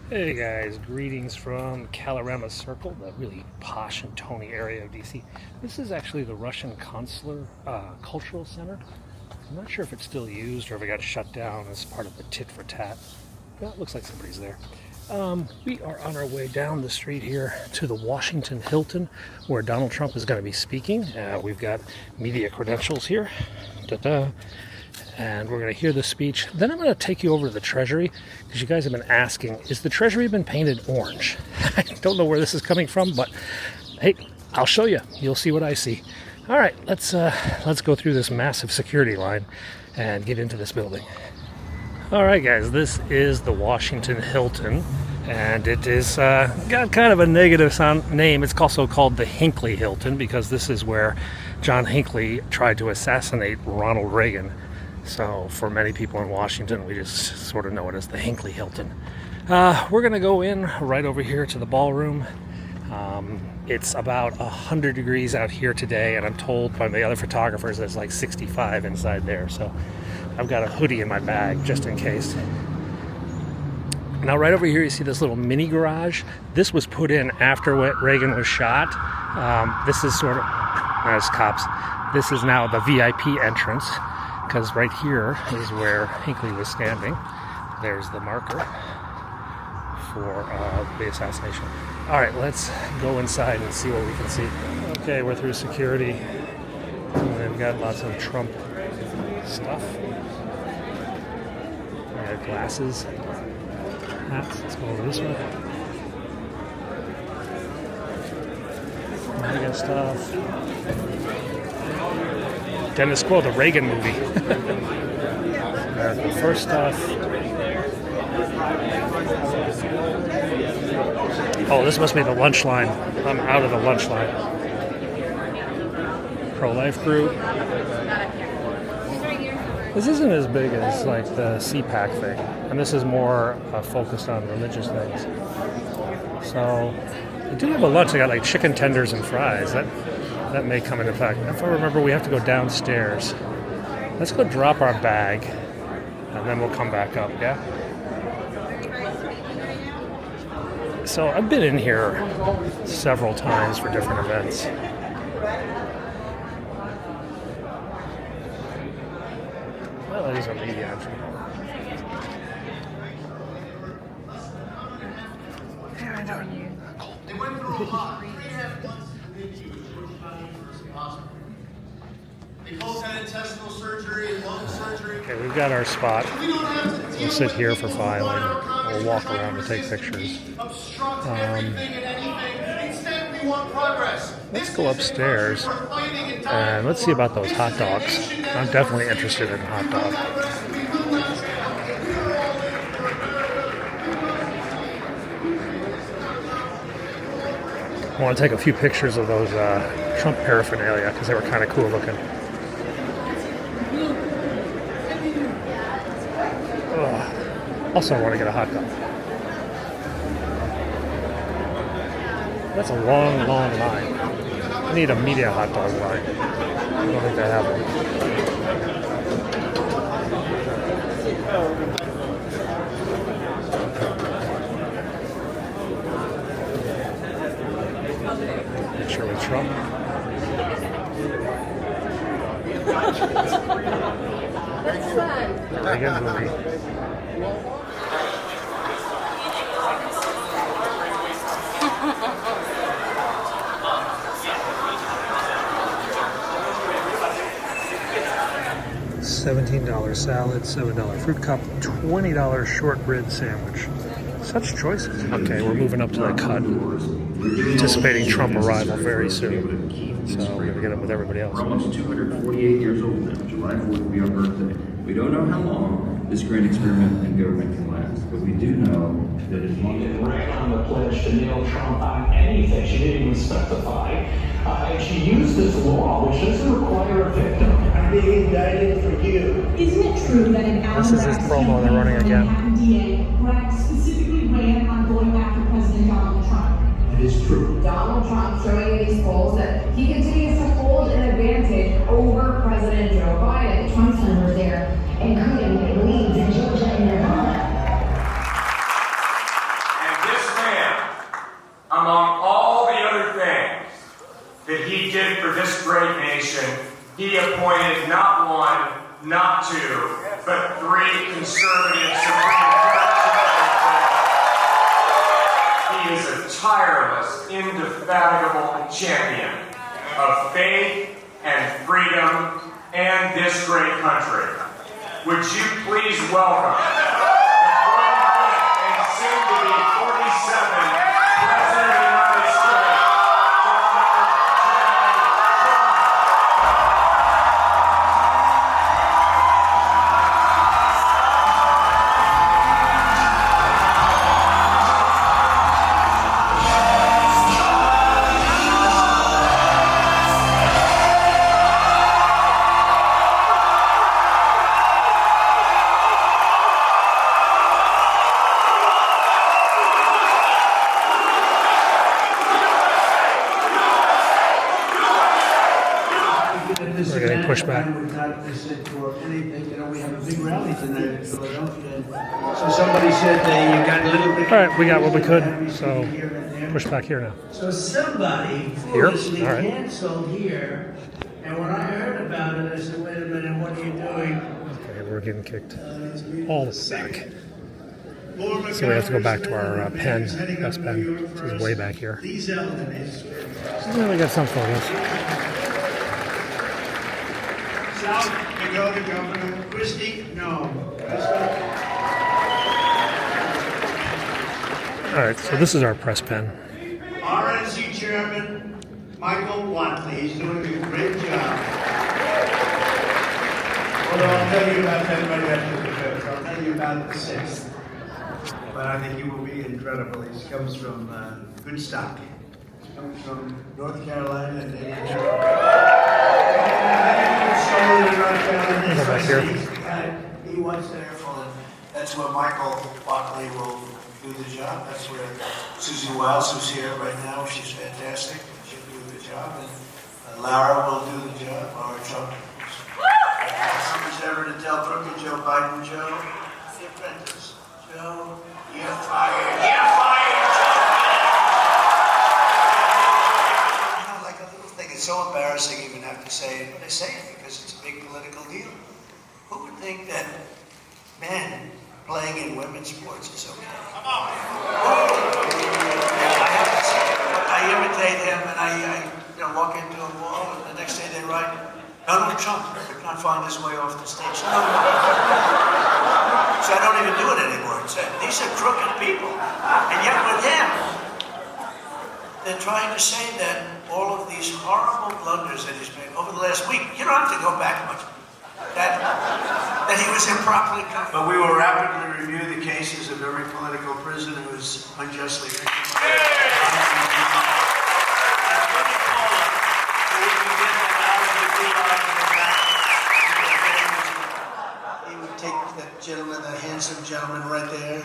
Hey guys, greetings from Kalorama Circle, the really posh and Tony area of DC. This is actually the Russian Consular Cultural Center. I'm not sure if it's still used or if it got shut down as part of the tit for tat. Well, it looks like somebody's there. We are on our way down the street here to the Washington Hilton, where Donald Trump is going to be speaking. We've got media credentials here. Ta-da. And we're going to hear the speech. Then I'm going to take you over to the Treasury, because you guys have been asking, is the Treasury been painted orange? I don't know where this is coming from, but hey, I'll show you. You'll see what I see. All right, let's go through this massive security line and get into this building. All right, guys, this is the Washington Hilton, and it is got kind of a negative name. It's also called the Hinckley Hilton, because this is where John Hinckley tried to assassinate Ronald Reagan. So for many people in Washington, we just sort of know it as the Hinckley Hilton. We're going to go in right over here to the ballroom. It's about 100 degrees out here today, and I'm told by the other photographers that it's like 65 inside there. So I've got a hoodie in my bag just in case. Now right over here you see this little mini garage. This was put in after Reagan was shot. This is sort of, as cops, this is now the VIP entrance, because right here is where Hinckley was standing. There's the marker for the assassination. All right, let's go inside and see what we can see. Okay, we're through security. And they've got lots of Trump stuff. We got glasses, hats. Let's go over this way. MAGA stuff. Dennis Quayle, the Reagan movie. America First stuff. Oh, this must be the lunch line. I'm out of the lunch line. Pro-life group. This isn't as big as like the CPAC thing, and this is more focused on religious things. So, I do have a lunch. I got like chicken tenders and fries. That may come into effect. If I remember, we have to go downstairs. Let's go drop our bag, and then we'll come back up, yeah? So I've been in here several times for different events. Well, that is a media entry. Yeah, I know. They went through a lot. 3.5 months in the University Hospital. They both had intestinal surgery and lung surgery. Okay, we've got our spot. We'll sit here for filing. We'll walk around and take pictures. Let's go upstairs and let's see about those hot dogs. I'm definitely interested in hot dogs. I want to take a few pictures of those Trump paraphernalia because they were kind of cool looking. Also, I want to get a hot dog. That's a long, long line. I need a media hot dog line. I don't think I have one. Picture with Trump. Reagan movie. $17 salad, $7 fruit cup, $20 shortbread sandwich. Such choices. Okay, we're moving up to the cut. Anticipating Trump arrival very soon. So we're going to get up with everybody else. We're almost 248 years old now. July 4th will be our birthday. We don't know how long this great experiment in government can last, but we do know that as long as ran on the pledge to nail Trump on anything. She didn't even specify. And she used this law, which doesn't require a victim. I'm being indicted for you. Isn't it true that an This is his promo they're running again. DA specifically ran on going after President Donald Trump? It is true. Donald Trump showing in these polls that he continues to hold an advantage over President Joe Biden. Trump's numbers there, including leads in Georgia and Nevada. this great nation, he appointed not one, not two, but 3 conservative Supreme Court justices. He is a tireless, indefatigable champion of faith and freedom and this great country. Would you please welcome the 45th and soon to be 47th President of the United States, We're getting pushed back. Would not listen for anything. You know, we have a big rally tonight in Philadelphia. So somebody said you got a little bit. All right, we got what we could, so push back here now. So somebody Here? foolishly All right. canceled here, and when I heard about it, I said, "Wait a minute, what are you doing?" Okay, we're getting kicked all the back. So we have to go back to our pen, best pen. This is way back here. These elements. Yeah, we got some photos. South, you go to Governor Christie? No. All right, so this is our press pen. RNC Chairman Michael Watley. He's doing a great job. Although I'll tell you about that right after the vote. I'll tell you about the 6th. But I think he will be incredible. He comes from good stock. He comes from North Carolina and Go back here. He was there for, that's where Michael Watley will do the job. That's where Susie W, who's here right now, she's fantastic. She'll do the job. And Lara will do the job. Lara Trump. Somebody's ever to tell crooked Joe Biden, Joe, the apprentice. Joe, you're fired. You're fired, Joe. You know, like a little thing. It's so embarrassing even have to say it, but I say it because it's a big political deal. Who would think that men playing in women's sports is okay? Come on. I have to say it. I imitate him and I walk into a wall and the next day they write, Donald Trump could not find his way off the stage. So I don't even do it anymore. These are crooked people. And yet with him, they're trying to say that all of these horrible blunders that he's made over the last week, you don't have to go back much, that he was improperly convicted. But we will rapidly review the cases of every political prisoner who is unjustly He would take that gentleman, that handsome gentleman right there,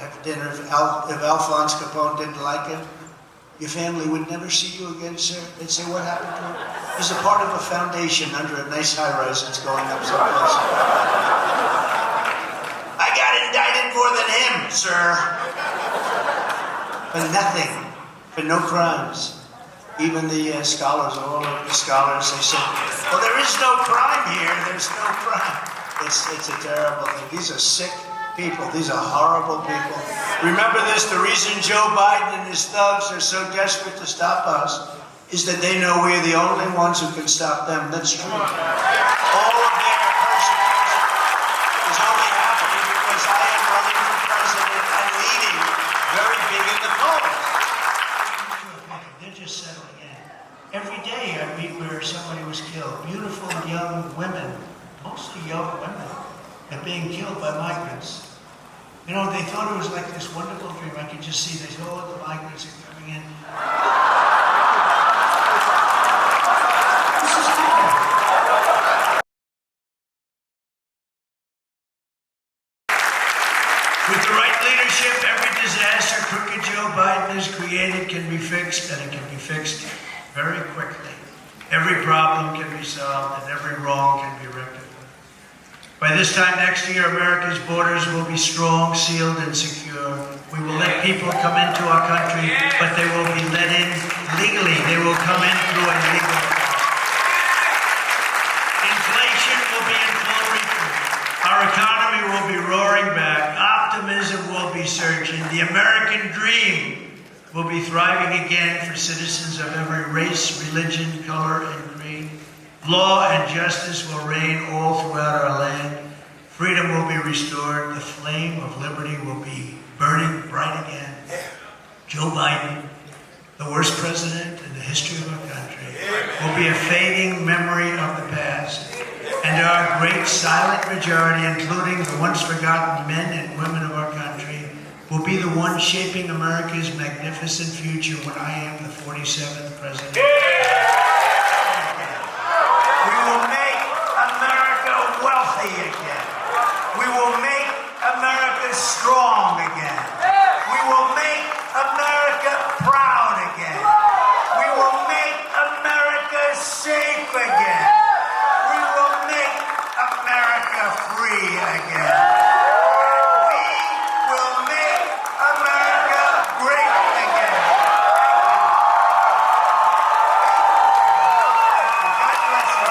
have dinner. If Alphonse Capone didn't like him, your family would never see you again, sir. They'd say, what happened to him? He's a part of a foundation under a nice high-rise that's going up someplace. I got indicted more than him, sir. For nothing. For no crimes. Even the scholars, all of the scholars, they said, well, there is no crime here. There's no crime. It's a terrible thing. These are sick people. These are horrible people. Remember this, the reason Joe Biden and his thugs are so desperate to stop us is that they know we're the only ones who can stop them. That's true. All of their persecution is only happening because I am running for president and leading very big in the polls. They're just settling in. Every day I meet where somebody was killed. Beautiful young women, mostly young women, are being killed by migrants. You know, they thought it was like this wonderful dream. I could just see all the migrants are coming in. This is different. With the right leadership, every disaster crooked Joe Biden has created can be fixed, and it can be fixed very quickly. Every problem can be solved, and every wrong can be rectified. By this time next year, America's borders will be strong, sealed, and secure. We will let people come into our country, but they will be let in legally. They will come in through a legal process. surgeon, the American dream will be thriving again for citizens of every race, religion, color, and creed. Law and justice will reign all throughout our land. Freedom will be restored. The flame of liberty will be burning bright again. Joe Biden, the worst president in the history of our country, will be a fading memory of the past. And our great silent majority, including the once forgotten men and women of our country, will be the ones shaping America's magnificent future when I am the 47th president. We will make America wealthy again. We will make America strong again. We will make America proud again. We will make America safe again. We will make America free again. We will make America great again. God bless you.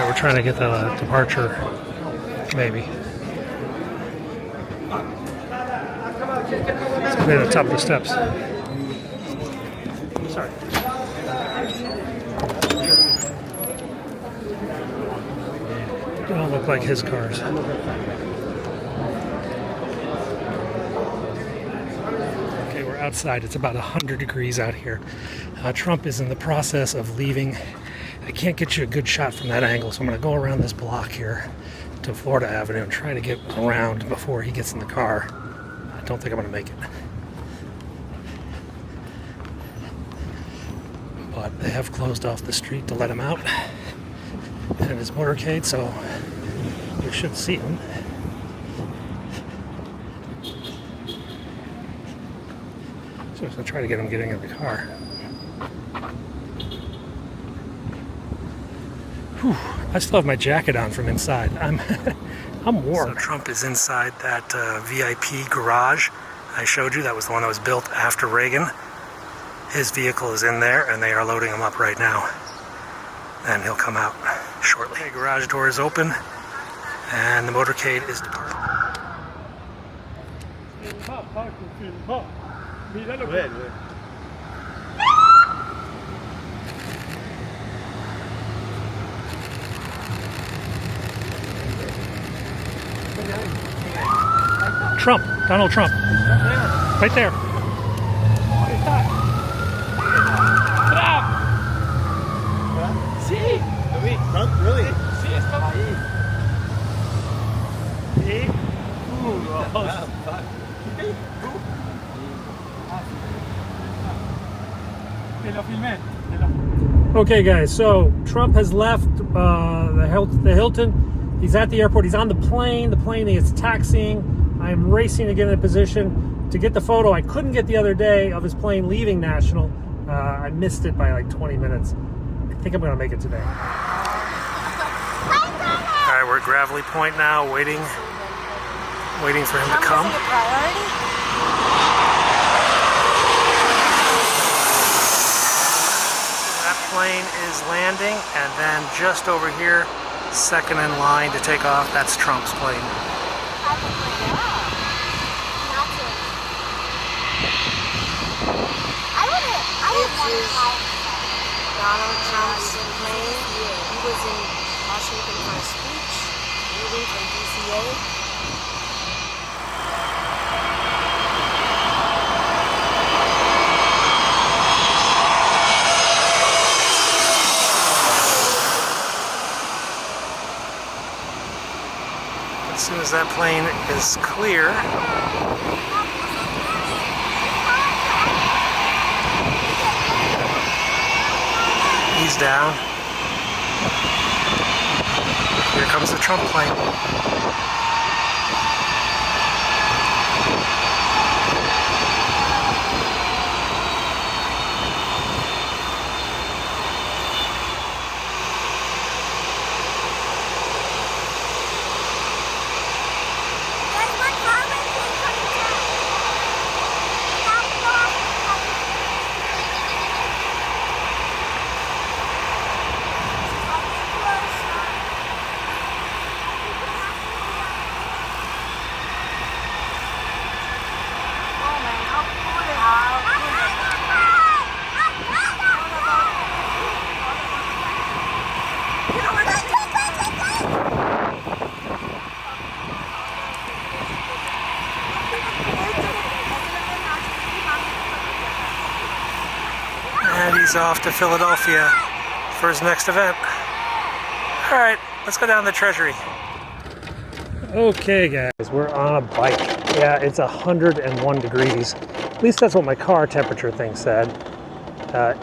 We're trying to get the departure, maybe. Let's go to the top of the steps. Sorry. They don't look like his cars. Okay, we're outside. It's about 100 degrees out here. Trump is in the process of leaving. I can't get you a good shot from that angle, so I'm going to go around this block here to Florida Avenue and try to get around before he gets in the car. I don't think I'm going to make it. But they have closed off the street to let him out and his motorcade, so you should see him. So I'm going to try to get him getting in the car. Whew, I still have my jacket on from inside. I'm warm. So Trump is inside that VIP garage I showed you. That was the one that was built after Reagan. His vehicle is in there, and they are loading him up right now. And he'll come out shortly. The garage door is open, and the motorcade is departing. Trump, Donald Trump. Right there. Sí, lo vi. Really? Sí, estaba ahí. Sí. Te lo filmé. Okay, guys, so Trump has left the Hilton. He's at the airport. He's on the plane. The plane is taxiing. I'm racing to get in a position to get the photo I couldn't get the other day of his plane leaving National. I missed it by like 20 minutes. I think I'm going to make it today. All right, we're at Gravelly Point now, waiting for him to come. That plane is landing, and then just over here, second in line to take off, that's Trump's plane. This is Donald Trump's plane. He was in Washington for a speech, moving from DCA. As soon as that plane is clear, he's down. Here comes the Trump plane. He's off to Philadelphia for his next event. All right, let's go down to the Treasury. Okay, guys, we're on a bike. Yeah, it's 101 degrees. At least that's what my car temperature thing said.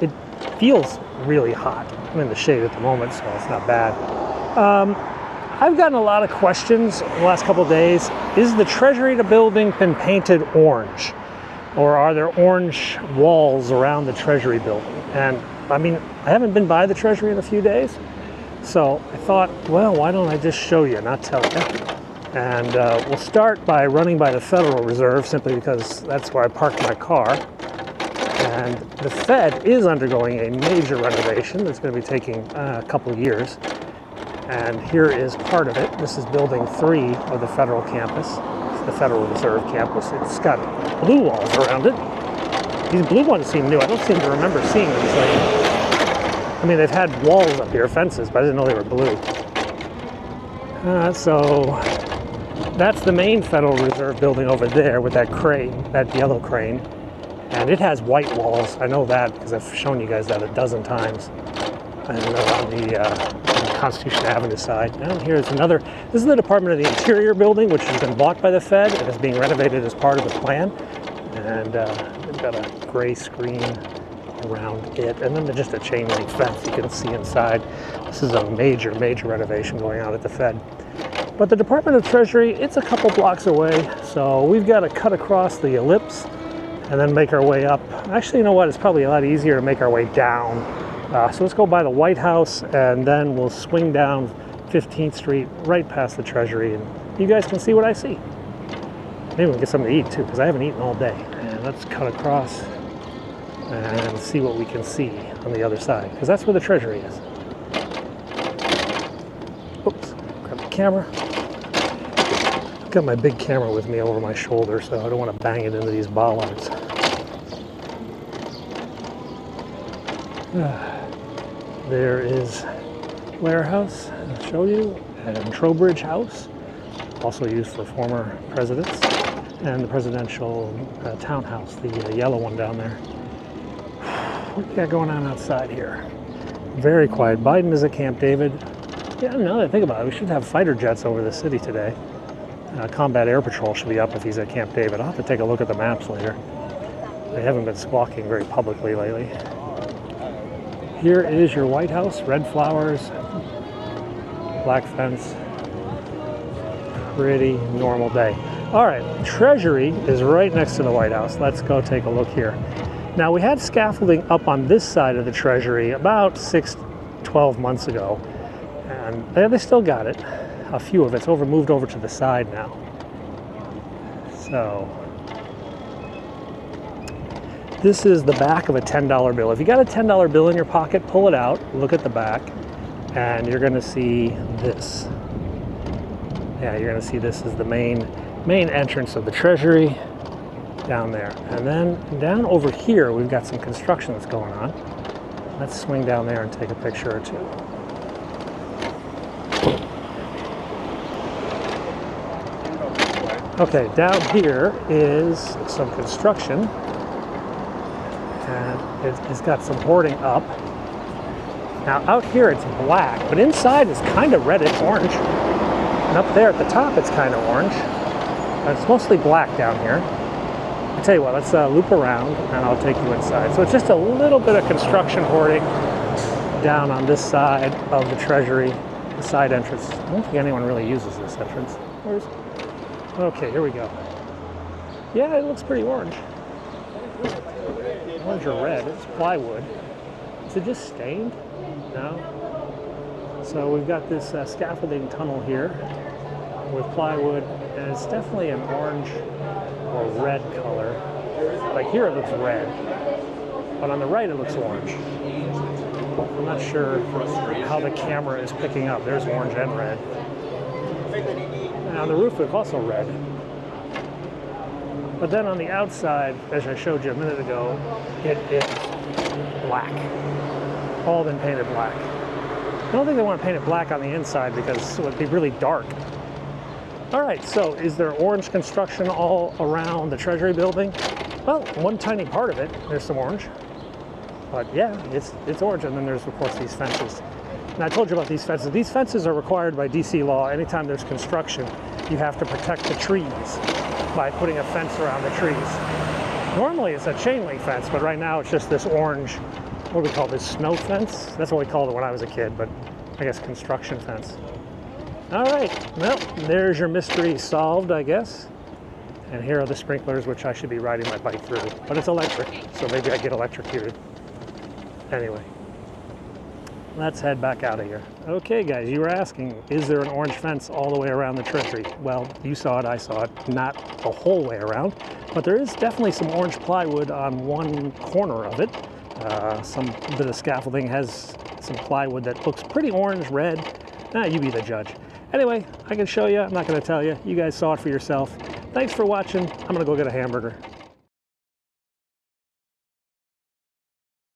It feels really hot. I'm in the shade at the moment, so it's not bad. I've gotten a lot of questions the last couple of days. Is the Treasury Building been painted orange? Or are there orange walls around the Treasury Building? And I mean, I haven't been by the Treasury in a few days. So I thought, well, why don't I just show you, not tell you? And we'll start by running by the Federal Reserve, simply because that's where I parked my car. And the Fed is undergoing a major renovation that's going to be taking a couple of years. And here is part of it. This is building 3 of the federal campus, the Federal Reserve campus. It's got blue walls around it. These blue ones seem new. I don't seem to remember seeing them. I mean, they've had walls up here, fences, but I didn't know they were blue. So that's the main Federal Reserve building over there with that crane, that yellow crane. And it has white walls. I know that because I've shown you guys that a dozen times. And on the Constitution Avenue side. And here's another. This is the Department of the Interior building, which has been bought by the Fed and is being renovated as part of the plan. And they've got a gray screen around it, and then just a chain link fence you can see inside. This is a major, major renovation going on at the Fed. But the Department of Treasury, it's a couple blocks away, so we've got to cut across the ellipse and then make our way up. Actually, you know what? It's probably a lot easier to make our way down. So let's go by the White House, and then we'll swing down 15th Street right past the Treasury, and you guys can see what I see. Maybe we'll get something to eat too, because I haven't eaten all day. And let's cut across and see what we can see on the other side, because that's where the Treasury is. Oops, grab the camera. I've got my big camera with me over my shoulder, so I don't want to bang it into these bollards. There is Blair House, I'll show you, and Trowbridge House, also used for former presidents, and the presidential townhouse, the yellow one down there. What do we got going on outside here? Very quiet. Biden is at Camp David. Yeah, now that I think about it, we should have fighter jets over the city today. Combat Air Patrol should be up if he's at Camp David. I'll have to take a look at the maps later. They haven't been squawking very publicly lately. Here is your White House. Red flowers, black fence. Pretty normal day. All right, Treasury is right next to the White House. Let's go take a look here. Now, we had scaffolding up on this side of the Treasury about 12 months ago, and they still got it. A few of it's moved over to the side now. So, this is the back of a $10 bill. If you got a $10 bill in your pocket, pull it out, look at the back, and you're going to see this. Yeah, you're going to see this is the main entrance of the Treasury down there. And then down over here, we've got some construction that's going on. Let's swing down there and take a picture or two. Okay, down here is some construction. And it's got some boarding up. Now out here it's black, but inside it's kind of reddish orange. And up there at the top it's kind of orange. But it's mostly black down here. I tell you what, let's loop around and I'll take you inside. So it's just a little bit of construction hoarding down on this side of the Treasury, the side entrance. I don't think anyone really uses this entrance. Okay, here we go. Yeah, it looks pretty orange. Orange or red, it's plywood. Is it just stained? No. So we've got this scaffolding tunnel here with plywood, and it's definitely an orange or red color. Like here it looks red, but on the right it looks orange. I'm not sure how the camera is picking up. There's orange and red. And on the roof it's also red. But then on the outside, as I showed you a minute ago, it is black. All been painted black. I don't think they want to paint it black on the inside because it would be really dark. All right, so is there orange construction all around the Treasury building? Well, one tiny part of it, there's some orange. But yeah, it's orange. And then there's, of course, these fences. And I told you about these fences. These fences are required by DC law. Anytime there's construction, you have to protect the trees by putting a fence around the trees. Normally it's a chain link fence, but right now it's just this orange, what do we call this, snow fence? That's what we called it when I was a kid, but I guess construction fence. All right, well, there's your mystery solved, I guess. And here are the sprinklers, which I should be riding my bike through, but it's electric, so maybe I get electrocuted. Anyway, let's head back out of here. Okay, guys, you were asking, is there an orange fence all the way around the Treasury? Well, you saw it, I saw it, not the whole way around, but there is definitely some orange plywood on one corner of it. Some bit of scaffolding has some plywood that looks pretty orange, red. You be the judge. Anyway, I can show you, I'm not going to tell you. You guys saw it for yourself. Thanks for watching. I'm going to go get a hamburger.